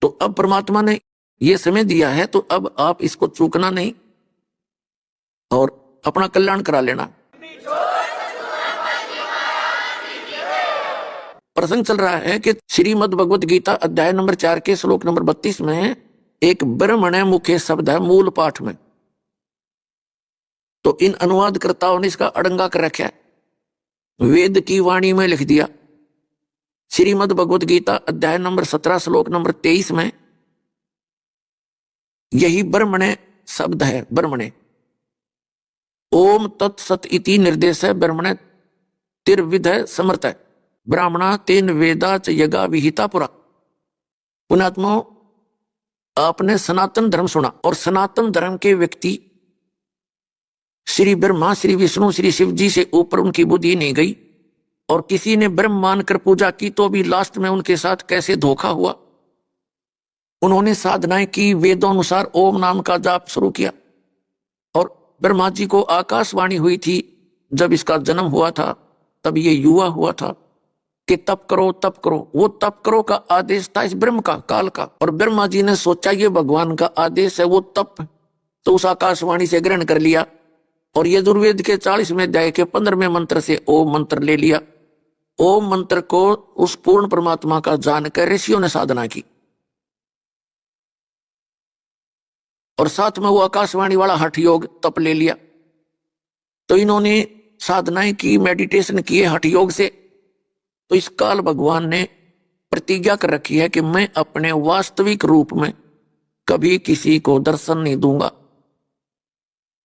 तो अब परमात्मा ने ये समय दिया है, तो अब आप इसको चूकना नहीं और अपना कल्याण करा लेना। प्रसंग चल रहा है कि श्रीमद् भगवत गीता अध्याय नंबर 4 के श्लोक नंबर 32 में एक ब्रह्मण्य मुख्य शब्द है मूल पाठ में। तो इन अनुवादकर्ताओं ने इसका अड़ंगा कर रखा है, वेद की वाणी में लिख दिया। श्रीमद् भगवत गीता अध्याय नंबर 17 श्लोक नंबर 23 में यही ब्रह्मण्य शब्द है। ब्रह्मण्य ओम तत्सत इति निर्देश है। ब्रह्मण्य तिर्विध समर्थ है। ब्राह्मणा तेन वेदा च यगा विहिता पुरा। पुण्यात्मा, आपने सनातन धर्म सुना और सनातन धर्म के व्यक्ति श्री ब्रह्मा, श्री विष्णु, श्री शिव जी से ऊपर उनकी बुद्धि नहीं गई और किसी ने ब्रह्म मानकर पूजा की तो भी लास्ट में उनके साथ कैसे धोखा हुआ। उन्होंने साधनाएं की, वेदोनुसार ओम नाम का जाप शुरू किया और ब्रह्मा जी को आकाशवाणी हुई थी जब इसका जन्म हुआ था, तब ये युवा हुआ था कि तप करो तप करो। वो तप करो का आदेश था इस ब्रह्म का, काल का, और ब्रह्मा जी ने सोचा ये भगवान का आदेश है, वो तप, तो उस आकाशवाणी से ग्रहण कर लिया और यजुर्वेद के 40वें अध्याय के 15वें मंत्र से ओम मंत्र ले लिया। ओम मंत्र को उस पूर्ण परमात्मा का जानकर ऋषियों ने साधना की और साथ में वो आकाशवाणी वाला हठ योग तप ले लिया। तो इन्होंने साधनाएं की, मेडिटेशन किए हठ योग से। तो इस काल भगवान ने प्रतिज्ञा कर रखी है कि मैं अपने वास्तविक रूप में कभी किसी को दर्शन नहीं दूंगा।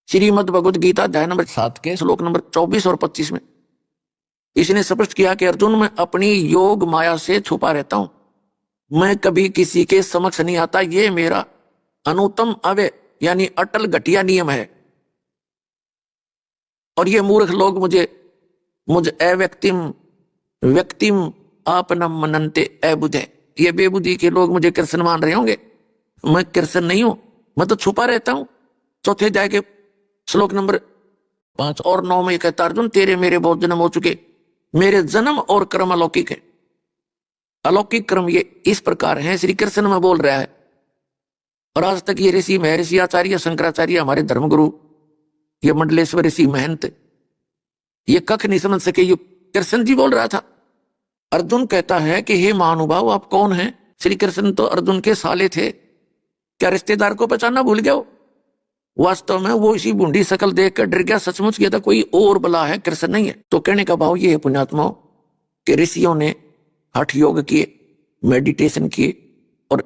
श्रीमद् भगवत गीता अध्याय नंबर 7 के श्लोक नंबर 24 और 25 में इसने स्पष्ट किया कि अर्जुन, मैं अपनी योग माया से छुपा रहता हूं, मैं कभी किसी के समक्ष नहीं आता। ये मेरा अनुत्तम अव्यय यानी अटल घटिया नियम है और ये मूर्ख लोग मुझ व्यक्तिम आप न मननते अबुद्धे, ये बेबुद्धि के लोग मुझे कृष्ण मान रहे होंगे। मैं कृष्ण नहीं हूं, मैं तो छुपा रहता हूं। चौथे अध्याय के श्लोक नंबर 5 और 9 में कहता, अर्जुन तेरे मेरे बहुत जन्म हो चुके, मेरे जन्म और कर्म अलौकिक है। अलौकिक कर्म ये इस प्रकार है, श्री कृष्ण में बोल रहा है। और आज तक ये ऋषि महर्षि आचार्य शंकराचार्य, हमारे धर्मगुरु, ये मंडलेश्वर ऋषि महंत, ये कख नहीं समझ सके। ये कृष्ण जी बोल रहा था। अर्जुन कहता है कि हे महानुभाव, आप कौन हैं? श्री कृष्ण तो अर्जुन के साले थे, क्या रिश्तेदार को पहचानना भूल गया हो? वास्तव में वो इसी बूंदी शकल देखकर डर गया, सचमुच किया था कोई और बला है, कृष्ण नहीं है। तो कहने का भाव ये है पुण्यात्माओं कि ऋषियों ने हठ योग किए, मेडिटेशन किए और